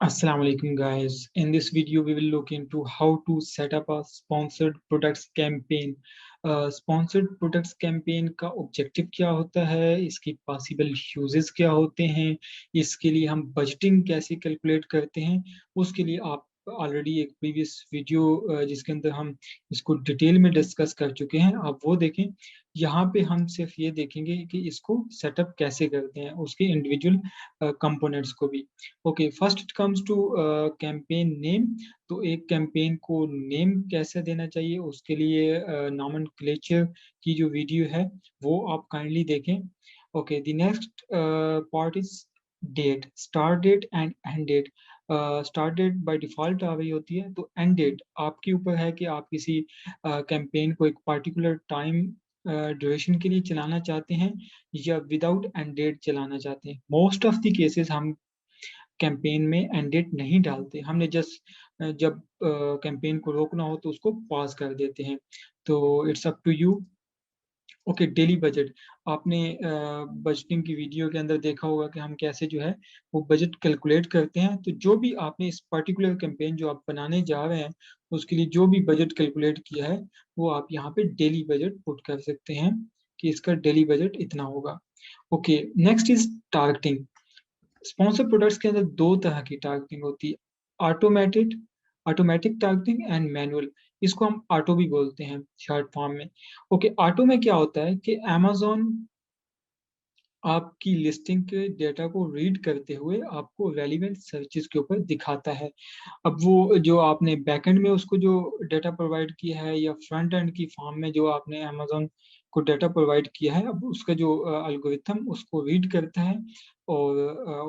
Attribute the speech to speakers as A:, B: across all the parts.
A: Assalamu alaikum guys. In this video, we will look into how to set up a sponsored products campaign. Sponsored products campaign का objective क्या होता है, इसकी possible uses क्या होते हैं, इसके लिए हम बजटिंग कैसे कैलकुलेट करते हैं, उसके लिए आप ऑलरेडी एक प्रीवियस वीडियो जिसके अंदर हम इसको डिटेल में डिस्कस कर चुके हैं, आप वो देखें। यहाँ पे हम सिर्फ ये देखेंगे कि इसको सेटअप कैसे करते हैं, उसके इंडिविजुअल कंपोनेंट्स को भी। Okay, first it comes to campaign name. तो एक कैंपेन को नेम कैसे देना चाहिए, उसके लिए नॉमेनक्लेचर की जो वीडियो है वो आप काइंडली देखें। Okay, the next part is date, start date and end date. Start date by default आ रही होती है, तो एंड डेट आपके ऊपर है कि आप किसी कैंपेन को एक पर्टिकुलर टाइम ड्यूरेशन के लिए चलाना चाहते हैं या विदाउट एंड डेट चलाना चाहते हैं। मोस्ट ऑफ द केसेस हम कैंपेन में एंड डेट नहीं डालते, हमने जस्ट जब कैंपेन को रोकना हो तो उसको पॉज कर देते हैं। तो it's up to you. Okay, daily budget. आपने बजटिंग की वीडियो के अंदर देखा होगा कि हम कैसे जो है वो बजट कैलकुलेट करते हैं। तो जो भी आपने इस पर्टिकुलर कैंपेन जो आप बनाने जा रहे हैं उसके लिए जो भी बजट कैलकुलेट किया है वो आप यहाँ पे डेली बजट पुट कर सकते हैं कि इसका डेली बजट इतना होगा। Okay, next is targeting. Sponsor products के अंदर दो तरह की टारगेटिंग होती है, automated automatic targeting and manual. इसको हम ऑटो भी बोलते हैं शॉर्ट फॉर्म में। ओके, ऑटो में क्या होता है कि अमेजोन आपकी लिस्टिंग के डेटा को रीड करते हुए आपको रेलिवेंट सर्चेस के ऊपर दिखाता है। अब वो जो आपने बैकएंड में उसको जो डेटा प्रोवाइड किया है या फ्रंट एंड की फॉर्म में जो आपने अमेजोन को डेटा प्रोवाइड किया है, अब उसका जो एल्गोरिथम उसको रीड करता है और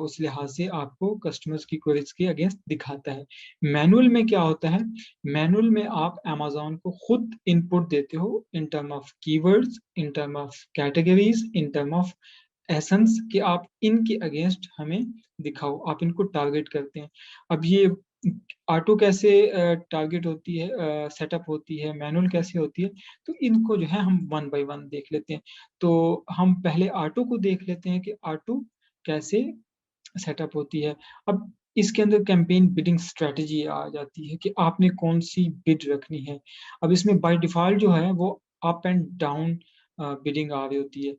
A: उस लिहाज से आपको कस्टमर्स की क्वेरीज के अगेंस्ट दिखाता है। मैनुअल में क्या होता है, मैनुअल में आप अमेजोन को खुद इनपुट देते हो in term of keywords, in term of categories, in term of essence, कि आप इनके अगेंस्ट हमें दिखाओ, आप इनको टारगेट करते हैं। अब ये ऑटो कैसे टारगेट होती है, सेटअप होती है, मैनुअल कैसे होती है, तो इनको जो है हम वन बाय वन देख लेते हैं। तो हम पहले ऑटो को देख लेते हैं कि ऑटो कैसे सेटअप होती है। अब इसके अंदर कैंपेन बिडिंग स्ट्रेटजी आ जाती है कि आपने कौन सी बिड रखनी है। अब इसमें बाय डिफॉल्ट जो है वो अप एंड डाउन बिडिंग आ रही होती है।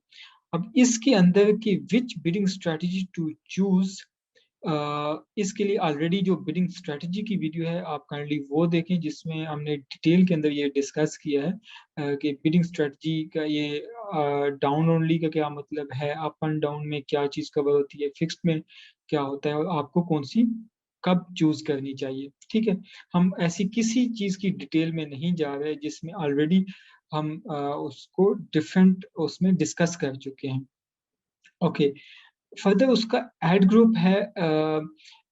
A: अब इसके अंदर की विच बिडिंग स्ट्रेटजी टू चूज, इसके लिए ऑलरेडी जो बिडिंग स्ट्रेटजी की वीडियो है आप काइंडली वो देखें, जिसमें हमने डिटेल के अंदर ये डिस्कस किया है कि बिडिंग स्ट्रेटजी का ये डाउन ओनली का क्या मतलब है, अप एंड डाउन में क्या चीज़ कवर होती है, फिक्स्ड में क्या होता है और आपको कौन सी कब चूज करनी चाहिए। ठीक है, हम ऐसी किसी चीज़ की डिटेल में नहीं जा रहे जिसमें ऑलरेडी हम उसको डिफरेंट उसमें डिस्कस कर चुके हैं। ओके, फर्दर उसका एड ग्रुप है।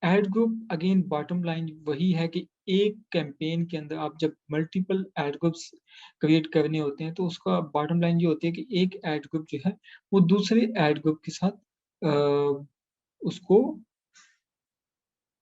A: Ad group again bottom line वही है कि एक कैंपेन के अंदर आप जब मल्टीपल एड ग्रुप्स क्रिएट करने होते हैं तो उसका बॉटम लाइन ये होती है कि एक एड ग्रुप जो है वो दूसरे एड ग्रुप के साथ उसको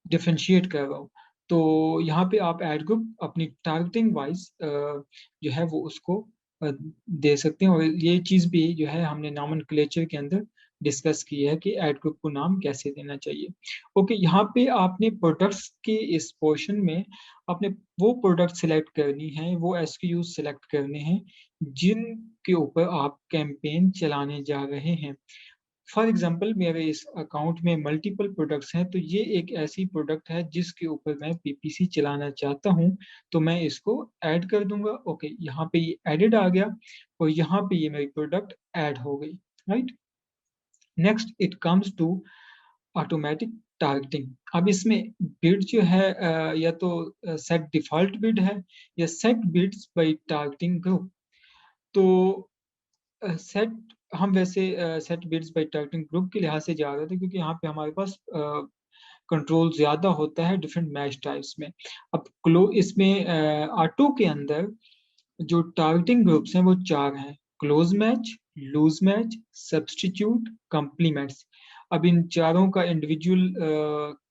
A: डिफरेंशिएट कर रहा हूँ। तो यहाँ पे आप एड ग्रुप अपनी टारगेटिंग वाइज जो है वो उसको दे सकते हैं, और ये चीज़ भी जो है हमने नॉमेनक्लेचर के अंदर डिस्कस की है कि एड ग्रुप को नाम कैसे देना चाहिए। ओके, यहाँ पे आपने प्रोडक्ट्स के इस पोर्शन में आपने वो प्रोडक्ट सिलेक्ट करनी है, वो एसक्यू सिलेक्ट करने हैं जिनके ऊपर आप कैंपेन चलाने जा रहे हैं। फॉर एग्जाम्पल मेरे इस अकाउंट में मल्टीपल प्रोडक्ट्स हैं, तो ये एक ऐसी प्रोडक्ट है जिसके ऊपर मैं पीपीसी चलाना चाहता हूँ, तो मैं इसको ऐड कर दूंगा। ओके, यहाँ पे ये एडिड आ गया और यहाँ पे ये मेरी प्रोडक्ट ऐड हो गई। Right, next it comes to automatic targeting. अब इसमें बिड जो है या तो सेट डिफॉल्ट बिड है या set bids by targeting group. तो सेट हम वैसे set bids by targeting group के लिहाज से जा रहे थे क्योंकि यहाँ पे हमारे पास कंट्रोल ज्यादा होता है डिफरेंट मैच टाइप्स में। अब क्लो इसमें ऑटो के अंदर जो टारगेटिंग ग्रुप्स हैं वो चार हैं, close match, loose match, substitute, complements. अब इन चारों का इंडिविजुअल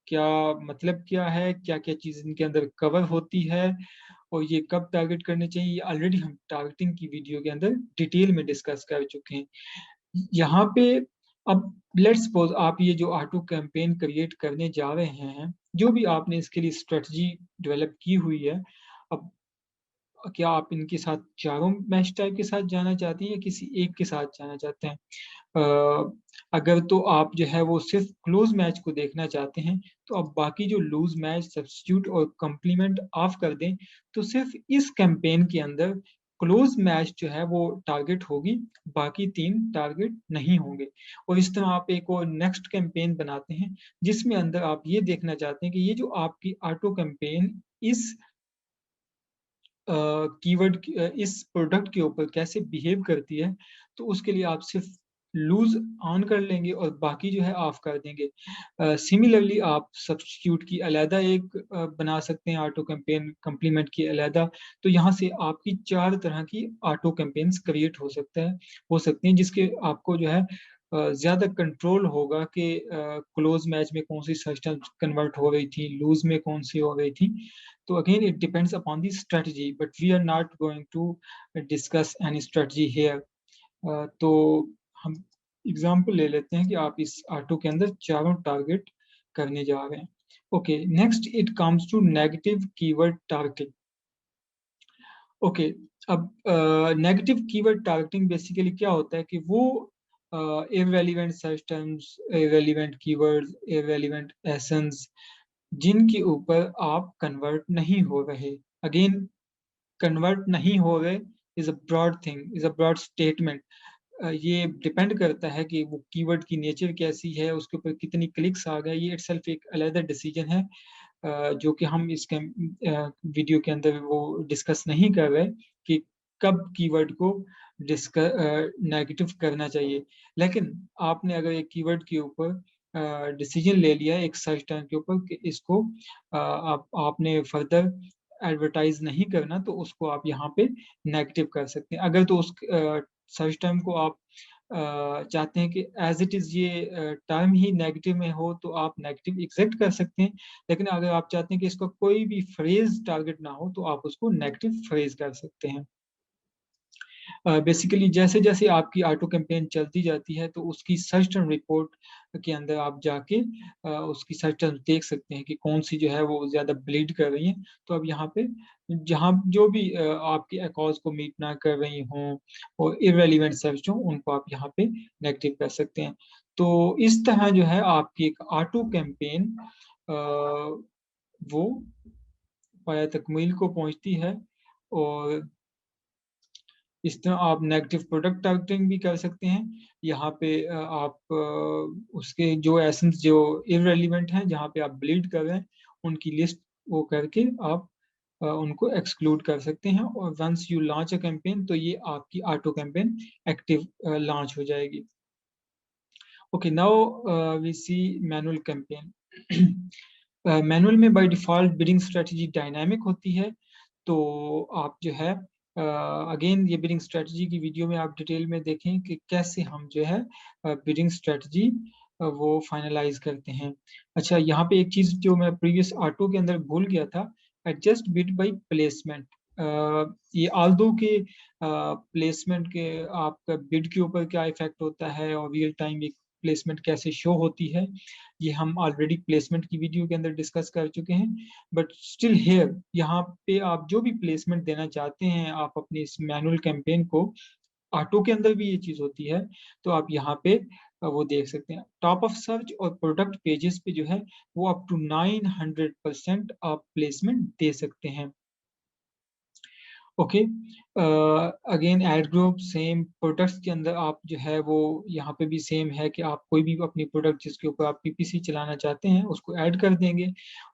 A: क्या मतलब क्या है, क्या क्या चीज़ इनके अंदर कवर होती है और ये कब टारगेट करने चाहिए, ये ऑलरेडी हम टारगेटिंग की वीडियो के अंदर डिटेल में डिस्कस कर चुके हैं। यहाँ पे अब लेट्स सपोज आप ये जो ऑटो कैंपेन क्रिएट करने जा रहे हैं, जो भी आपने इसके लिए स्ट्रेटजी डेवलप की हुई है, अब क्या आप इनके साथ चारों मैच टाइप के साथ जाना चाहते हैं या किसी एक के साथ जाना चाहते हैं? अगर तो आप जो है वो सिर्फ क्लोज मैच को देखना चाहते हैं, तो आप बाकी जो लूज मैच, सब्स्टिट्यूट और कॉम्प्लीमेंट ऑफ कर दें, तो सिर्फ इस कैंपेन के अंदर क्लोज मैच जो है वो टारगेट होगी, बाकी 3 टारगेट नहीं होंगे। और इस तरह आप एक और नेक्स्ट कैंपेन बनाते हैं, जिसमें अंदर आप ये देखना चाहते हैं कि ये जो आपकी ऑटो कैंपेन इस कीवर्ड इस प्रोडक्ट के ऊपर कैसे बिहेव करती है, तो उसके लिए आप सिर्फ लूज ऑन कर लेंगे और बाकी जो है ऑफ कर देंगे। सिमिलरली आप सब्स्टिट्यूट की अलहदा एक बना सकते हैं ऑटो कैंपेन, कम्प्लीमेंट की अलहदा। तो यहाँ से आपकी 4 तरह की ऑटो कैंपेन्स क्रिएट हो सकती हैं, जिसके आपको जो है ज़्यादा कंट्रोल होगा कि क्लोज मैच में कौन सी सर्च टर्म्स कन्वर्ट हो रही थी, लूज में कौन सी हो रही थी। So again, it depends upon the strategy, but we are not going to discuss any strategy here. तो हम एग्जाम्पल ले लेते हैं कि आप इस ऑटो के अंदर चारों टारगेट करने जा रहे हैं। Okay, next it comes to negative keyword targeting. Okay, अब नेगेटिव कीवर्ड टारगेटिंग बेसिकली क्या होता है कि वो irrelevant search terms, irrelevant keywords, irrelevant ASINs जिनके ऊपर आप कन्वर्ट नहीं हो रहे। अगेन, कन्वर्ट नहीं हो रहे is a broad thing, is a broad statement. ये डिपेंड करता है कि वो कीवर्ड की नेचर कैसी है, उसके ऊपर कितनी क्लिक्स आ गए। ये इटसेल्फ एक अलग डिसीजन है, जो कि हम इस वीडियो के अंदर वो डिस्कस नहीं कर रहे कि कब कीवर्ड को नेगेटिव करना चाहिए। लेकिन आपने अगर एक कीवर्ड के ऊपर डिसीजन ले लिया है एक सर्च टर्म के ऊपर कि इसको आपने फर्दर एडवर्टाइज नहीं करना, तो उसको आप यहाँ पे नेगेटिव कर सकते हैं। अगर तो उस सर्च टर्म को आप चाहते हैं कि एज इट इज ये टर्म ही नेगेटिव में हो, तो आप नेगेटिव एग्जेक्ट कर सकते हैं। लेकिन अगर आप चाहते हैं कि इसका कोई भी फ्रेज टारगेट ना हो, तो आप उसको नेगेटिव फ्रेज कर सकते हैं। बेसिकली जैसे जैसे आपकी ऑटो कैंपेन चलती जाती है, तो उसकी सर्च टर्म रिपोर्ट के अंदर आप जाके उसकी सर्च टर्म देख सकते हैं कि कौन सी जो है वो ज़्यादा ब्लीड कर रही है। तो अब यहाँ पे जहाँ जो भी आपके अकाउंट्स को मीट ना कर रही हों और इररेलेवेंट सर्च हो, उनको आप यहाँ पे नेगेटिव कर सकते हैं। तो इस तरह जो है आपकी एक ऑटो कैंपेन वो पाया तकमील को पहुंचती है। और इस तरह आप नेगेटिव प्रोडक्ट टारगेटिंग भी कर सकते हैं। यहाँ पे आप उसके जो एसेंस जो इररेलेवेंट हैं, जहाँ पे आप ब्लीड कर रहे हैं, उनकी लिस्ट वो करके आप उनको एक्सक्लूड कर सकते हैं। और once you launch a campaign, तो ये आपकी ऑटो कैंपेन एक्टिव लॉन्च हो जाएगी। Okay, now we see manual campaign. Manual में by default bidding strategy dynamic होती है। तो आप जो है अगेन ये बिडिंग स्ट्रेटजी की वीडियो में आप डिटेल में देखें कि कैसे हम जो है बिडिंग स्ट्रेटजी वो फाइनलाइज करते हैं। अच्छा, यहाँ पे एक चीज जो मैं प्रीवियस ऑटो के अंदर भूल गया था, एडजस्ट बिड बाय प्लेसमेंट। ये आल्दो के प्लेसमेंट के आपका बिड के ऊपर क्या इफेक्ट होता है और रियल टाइम एक प्लेसमेंट कैसे शो होती है, ये हम ऑलरेडी प्लेसमेंट की वीडियो के अंदर डिस्कस कर चुके हैं। बट स्टिल हेयर, यहाँ पे आप जो भी प्लेसमेंट देना चाहते हैं आप अपनी इस मैनुअल कैंपेन को, ऑटो के अंदर भी ये चीज होती है, तो आप यहाँ पे वो देख सकते हैं। टॉप ऑफ सर्च और प्रोडक्ट पेजेस पे जो है वो अप टू 900% आप प्लेसमेंट दे सकते हैं। Okay, again ad group same products के अंदर आप जो है वो यहाँ पे भी सेम है कि आप कोई भी अपनी प्रोडक्ट जिसके ऊपर आप पीपीसी चलाना चाहते हैं उसको ऐड कर देंगे।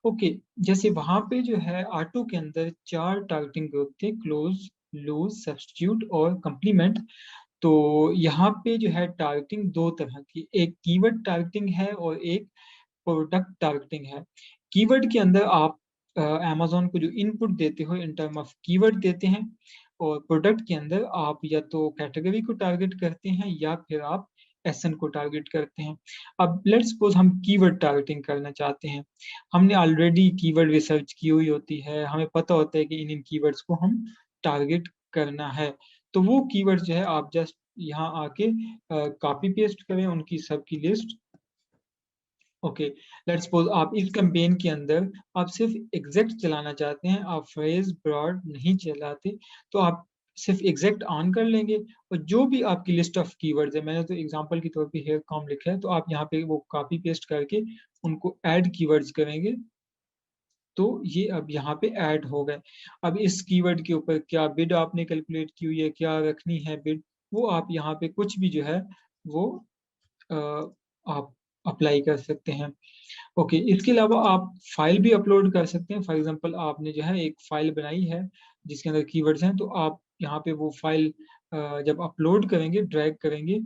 A: ओके, जैसे वहां पे जो है ऑटो के अंदर 4 टारगेटिंग ग्रुप थे, क्लोज, लूज, सब्स्टिट्यूट और कंप्लीमेंट। तो यहाँ पे जो है टारगेटिंग 2 तरह की, एक कीवर्ड टारगेटिंग है और एक प्रोडक्ट टारगेटिंग है। कीवर्ड के अंदर आप अमेज़न को जो इनपुट देते हो इन टर्म ऑफ कीवर्ड देते हैं, और प्रोडक्ट के अंदर आप या तो कैटेगरी को टारगेट करते हैं या फिर आप एसएन को टारगेट करते हैं। अब लेट्स सपोज हम कीवर्ड टारगेटिंग करना चाहते हैं। हमने ऑलरेडी कीवर्ड रिसर्च की हुई होती है, हमें पता होता है कि इन कीवर्ड्स को हम टारगेट करना है। तो वो कीवर्ड जो है आप जस्ट यहाँ आके कॉपी पेस्ट करें उनकी सबकी लिस्ट। ओके, लेट्स सपोज आप इस कैंपेन के अंदर आप सिर्फ एग्जैक्ट चलाना चाहते हैं, आप फ्रेज ब्रॉड नहीं चलाते, तो आप सिर्फ एग्जैक्ट ऑन कर लेंगे और जो भी आपकी लिस्ट ऑफ कीवर्ड्स है, मैंने तो एग्जांपल के तौर पे हेयर कॉम लिखा है, तो आप यहाँ पे वो कॉपी पेस्ट करके उनको ऐड कीवर्ड्स करेंगे, तो ये अब यहाँ पे ऐड हो गए। अब इस कीवर्ड के ऊपर क्या बिड आपने कैलकुलेट की हुई है, क्या रखनी है बिड, वो आप यहाँ पे कुछ भी जो है वो अ, आप अप्लाई कर सकते हैं। ओके, इसके अलावा आप फाइल भी अपलोड कर सकते हैं। फॉर एग्जांपल आपने जो है एक फाइल बनाई है जिसके अंदर कीवर्ड्स हैं, तो आप यहाँ पे वो फाइल जब अपलोड करेंगे, ड्रैग करेंगे,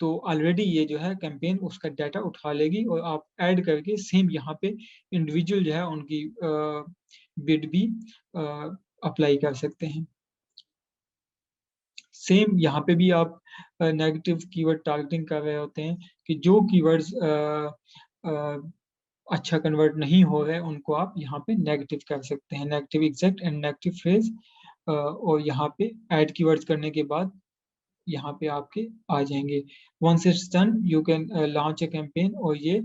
A: तो ऑलरेडी ये जो है कैंपेन उसका डाटा उठा लेगी और आप ऐड करके सेम यहाँ पे इंडिविजुअल जो है उनकी बिड भी अप्लाई कर सकते हैं। सेम यहाँ पे भी आप नेगेटिव कीवर्ड टारगेटिंग कर रहे होते हैं कि जो कीवर्ड्स अच्छा कन्वर्ट नहीं हो रहे उनको आप यहाँ पे नेगेटिव कर सकते हैं, negative exact and negative phrase. और यहाँ पे ऐड कीवर्ड्स करने के बाद यहाँ पे आपके आ जाएंगे। Once it's done you can launch a campaign, और ये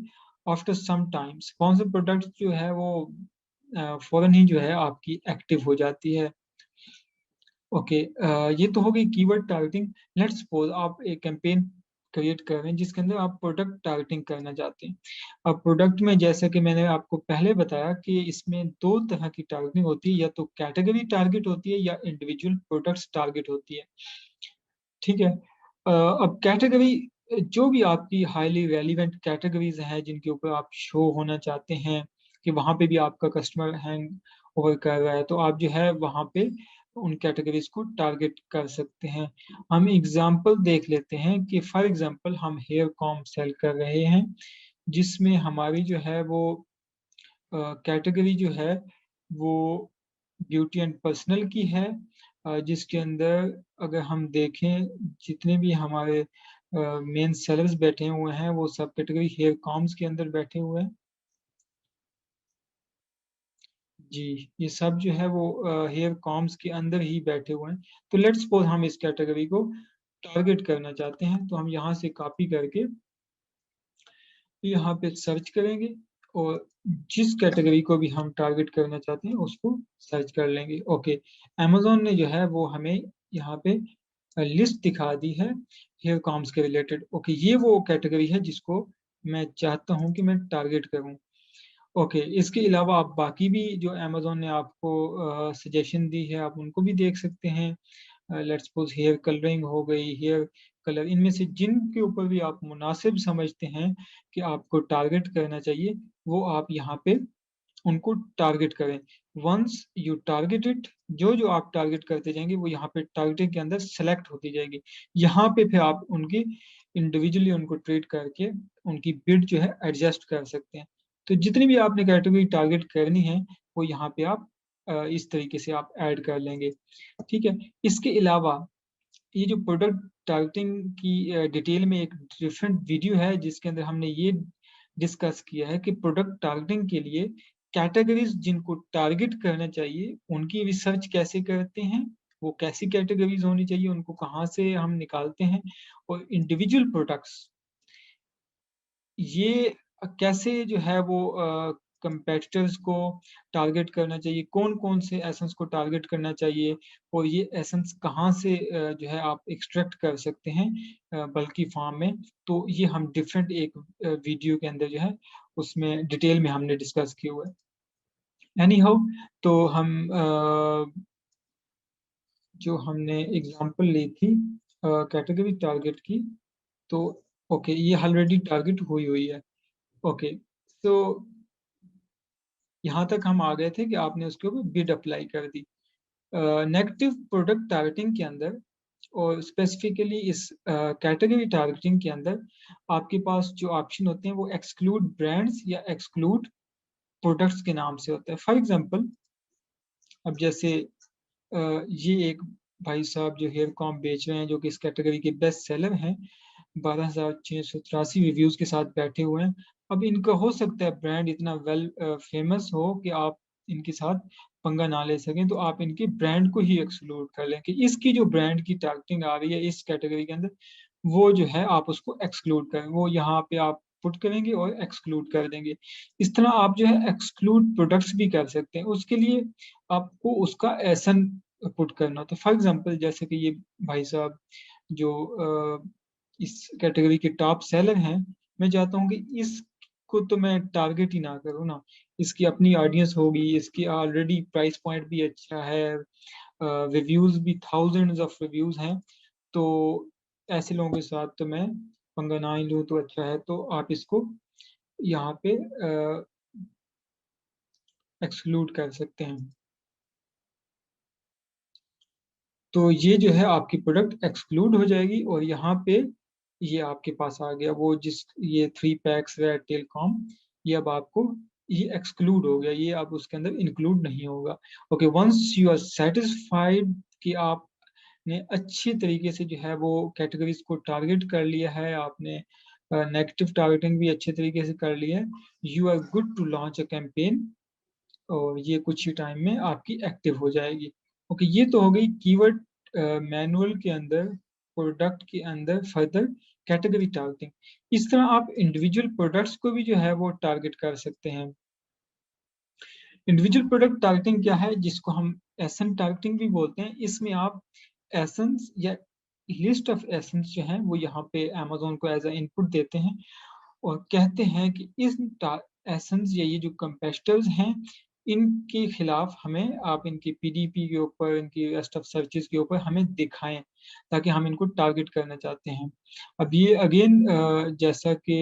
A: after some time sponsor product जो है वो फौरन ही जो है आपकी एक्टिव हो जाती है। ओके, ये तो हो गई कीवर्ड टारगेटिंग। लेट्स सपोज आप एक कैंपेन क्रिएट कर रहे हैं जिसके अंदर आप प्रोडक्ट टारगेटिंग करना चाहते हैं। अब प्रोडक्ट में जैसा कि मैंने आपको पहले बताया कि इसमें दो तरह की टारगेटिंग होती है, या तो कैटेगरी टारगेट होती है या इंडिविजुअल प्रोडक्ट्स टारगेट होती है। ठीक है, अब कैटेगरी, जो भी आपकी हाईली रेलिवेंट कैटेगरीज हैं जिनके ऊपर आप शो होना चाहते हैं कि वहां पे भी आपका कस्टमर हैंग ओवर कर रहा है, तो आप जो है वहां पे उन कैटेगरीज को टारगेट कर सकते हैं। हम एग्जांपल देख लेते हैं कि फॉर एग्जांपल हम हेयर कॉम सेल कर रहे हैं, जिसमें हमारी जो है वो कैटेगरी जो है वो ब्यूटी एंड पर्सनल की है, जिसके अंदर अगर हम देखें जितने भी हमारे मेन सेलर्स बैठे हुए हैं वो सब कैटेगरी हेयर कॉम्स के अंदर बैठे हुए हैं। जी, ये सब जो है वो हेयर कॉम्स के अंदर ही बैठे हुए हैं। तो लेट्स सपोज हम इस कैटेगरी को टारगेट करना चाहते हैं, तो हम यहाँ से कॉपी करके यहाँ पे सर्च करेंगे और जिस कैटेगरी को भी हम टारगेट करना चाहते हैं उसको सर्च कर लेंगे। ओके, amazon ने जो है वो हमें यहाँ पे लिस्ट दिखा दी है हेयर कॉम्स के रिलेटेड। ओके, ये वो कैटेगरी है जिसको मैं चाहता हूँ कि मैं टारगेट करूँ। ओके, इसके अलावा आप बाकी भी जो amazon ने आपको सजेशन दी है आप उनको भी देख सकते हैं। लेट्स सपोज हेयर कलरिंग हो गई, हेयर कलर, इनमें से जिनके ऊपर भी आप मुनासिब समझते हैं कि आपको टारगेट करना चाहिए, वो आप यहाँ पे उनको टारगेट करें। वंस यू टारगेट इट, जो जो आप टारगेट करते जाएंगे वो यहाँ पे टारगेटिंग के अंदर सेलेक्ट होती जाएगी। यहाँ पे फिर आप उनकी इंडिविजुअली उनको ट्रीट करके उनकी बिड जो है एडजस्ट कर सकते हैं। तो जितनी भी आपने कैटेगरी टारगेट करनी है वो यहाँ पे आप इस तरीके से आप ऐड कर लेंगे। ठीक है, इसके अलावा ये जो प्रोडक्ट टारगेटिंग की डिटेल में एक डिफरेंट वीडियो है जिसके अंदर हमने ये डिस्कस किया है कि प्रोडक्ट टारगेटिंग के लिए कैटेगरीज जिनको टारगेट करना चाहिए उनकी रिसर्च कैसे करते हैं, वो कैसी कैटेगरीज होनी चाहिए, उनको कहाँ से हम निकालते हैं, और इंडिविजुअल प्रोडक्ट्स ये कैसे जो है वो कंपेटिटर्स को टारगेट करना चाहिए, कौन कौन से एसेंस को टारगेट करना चाहिए, और ये एसेंस कहाँ से जो है आप एक्सट्रैक्ट कर सकते हैं बल्कि फार्म में। तो ये हम डिफरेंट एक वीडियो के अंदर जो है उसमें डिटेल में हमने डिस्कस किया हुआ है। एनी हाउ, तो हम जो हमने एग्जांपल ली थी कैटेगरी टारगेट की, तो ओके ये ऑलरेडी टारगेट हुई हुई है। ओके, तो यहाँ तक हम आ गए थे कि आपने उसके ऊपर बिड अप्लाई कर दी। नेगेटिव प्रोडक्ट टारगेटिंग के अंदर और स्पेसिफिकली इस कैटेगरी टारगेटिंग के अंदर आपके पास जो ऑप्शन होते हैं वो एक्सक्लूड ब्रांड्स या एक्सक्लूड प्रोडक्ट्स के नाम से होता है। फॉर एग्जांपल, अब जैसे ये एक भाई साहब जो हेयर कॉम बेच रहे हैं जो कि इस कैटेगरी के बेस्ट सेलर हैं, 12,683 रिव्यूज के साथ बैठे हुए हैं। अब इनका हो सकता है ब्रांड इतना वेल फेमस हो कि आप इनके साथ पंगा ना ले सकें, तो आप इनके ब्रांड को ही एक्सक्लूड कर लें कि इसकी जो ब्रांड की टारगेटिंग आ रही है इस कैटेगरी के अंदर, वो जो है आप उसको एक्सक्लूड करें, वो यहाँ पे आप पुट करेंगे और एक्सक्लूड कर देंगे। इस तरह आप जो है एक्सक्लूड प्रोडक्ट्स भी कर सकते हैं। उसके लिए आपको उसका एसन पुट करना होता है। फॉर एग्जांपल जैसे कि ये भाई साहब जो इस कैटेगरी के टॉप सेलर हैं, मैं चाहता हूँ कि इसको तो मैं टारगेट ही ना करूँ ना, इसकी अपनी ऑडियंस होगी, इसकी ऑलरेडी प्राइस पॉइंट भी अच्छा है, रिव्यूज भी थाउजेंड्स ऑफ रिव्यूज हैं, तो ऐसे लोगों के साथ तो मैं पंगा ना ही लूँ तो अच्छा है। तो आप इसको यहाँ पे एक्सक्लूड कर सकते हैं। तो ये जो है आपकी प्रोडक्ट एक्सक्लूड हो जाएगी और यहाँ पे ये आपके पास आ गया वो जिस ये 3 पैक्स रेड टेल कॉम, ये अब आपको ये एक्सक्लूड हो गया, ये अब उसके अंदर इंक्लूड नहीं होगा। Okay, once you are satisfied कि आपने अच्छी तरीके से जो है वो कैटेगरीज को टारगेट कर लिया है, आपने नेगेटिव टारगेटिंग भी अच्छे तरीके से कर लिया है, you are good to launch a campaign, और ये कुछ ही टाइम में आपकी एक्टिव हो जाएगी। ओके, ये तो हो गई कीवर्ड मैनुअल के अंदर, प्रोडक्ट के अंदर फर्दर कैटेगरी टारगेटिंग। इस तरह आप इंडिविजुअल प्रोडक्ट्स को भी जो है वो टारगेट कर सकते हैं। इंडिविजुअल प्रोडक्ट टारगेटिंग क्या है, जिसको हम एसन टारगेटिंग भी बोलते हैं। इसमें आप एसेंस या लिस्ट ऑफ एसेंस जो है वो यहाँ पे अमेजोन को एज अ इनपुट देते हैं और कहते हैं कि इस एसेंस या ये जो कंपेस्टर्स हैं, इनके खिलाफ हमें आप इनकी पीडीपी के ऊपर, इनकी रेस्ट ऑफ सर्चेस के ऊपर हमें दिखाएं, ताकि हम इनको टारगेट करना चाहते हैं। अब ये अगेन जैसा कि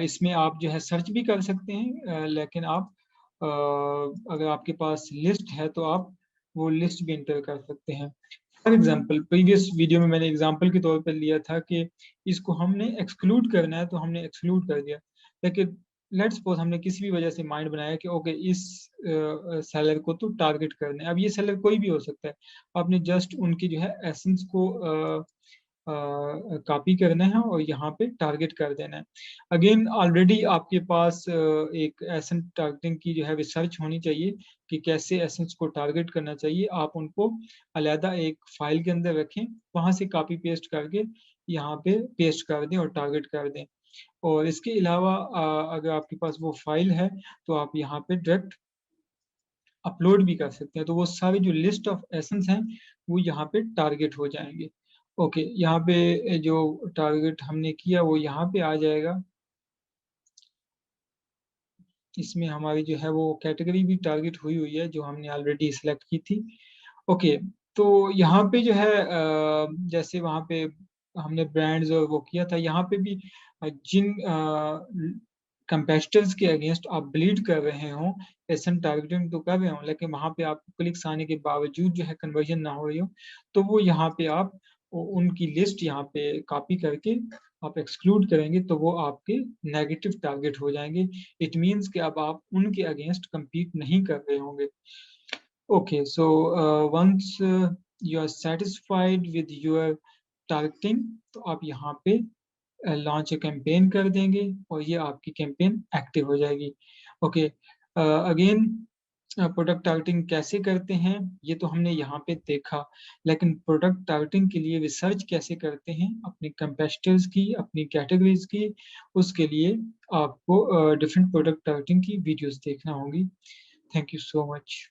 A: इसमें आप जो है सर्च भी कर सकते हैं, लेकिन आप अगर आपके पास लिस्ट है तो आप वो लिस्ट भी इंटर कर सकते हैं। फॉर एग्जाम्पल प्रीवियस वीडियो में मैंने एग्जाम्पल के तौर पर लिया था कि इसको हमने एक्सक्लूड करना है तो हमने एक्सक्लूड कर दिया, लेकिन लेट्स सपोज हमने किसी भी वजह से माइंड बनाया कि ओके इस सेलर को तो टारगेट करना है। अब ये सेलर कोई भी हो सकता है, आपने जस्ट उनकी जो है एसेंस को कॉपी करना है और यहाँ पे टारगेट कर देना है। अगेन ऑलरेडी आपके पास एक एसेंस टारगेटिंग की जो है रिसर्च होनी चाहिए कि कैसे एसेंस को टारगेट करना चाहिए। आप उनको अलहदा एक फाइल के अंदर रखें, वहां से कॉपी पेस्ट करके यहाँ पे पेस्ट कर दें और टारगेट कर दें। और इसके अलावा अगर आपके पास वो फाइल है तो आप यहाँ पे डायरेक्ट अपलोड भी कर सकते हैं, तो वो सारी जो लिस्ट ऑफ एसेंस हैं वो यहाँ पे टारगेट हो जाएंगे। ओके, यहाँ पे जो टारगेट हमने किया वो यहाँ पे आ जाएगा। इसमें हमारी जो है वो कैटेगरी भी टारगेट हुई हुई है जो हमने ऑलरेडी सिलेक्ट की थी। ओके, तो यहाँ पे जो है जैसे वहाँ पे हमने ब्रांड्स और वो किया था, यहाँ पे भी जिन कंपेटिटर्स के अगेंस्ट आप ब्लीड कर रहे हो, एसन टारगेटिंग तो कर रहे हो, लेकिन वहाँ पे आपको क्लिक्स आने के बावजूद जो है कन्वर्जन ना हो रही हो, तो वो यहाँ पे आप उनकी लिस्ट यहाँ पे कॉपी करके आप एक्सक्लूड करेंगे तो वो आपके नेगेटिव टारगेट हो जाएंगे। इट मीन्स कि अब आप उनके अगेंस्ट compete नहीं कर रहे होंगे। Okay, so once you are satisfied with your targeting, तो आप यहाँ पे लॉन्च कैंपेन कर देंगे और ये आपकी कैंपेन एक्टिव हो जाएगी। ओके, अगेन प्रोडक्ट टारगेटिंग कैसे करते हैं ये तो हमने यहाँ पे देखा, लेकिन प्रोडक्ट टारगेटिंग के लिए रिसर्च कैसे करते हैं अपने कंपेटिटर्स की, अपनी कैटेगरीज की, उसके लिए आपको डिफरेंट प्रोडक्ट टारगेटिंग की वीडियोस देखना होगी। Thank you so much.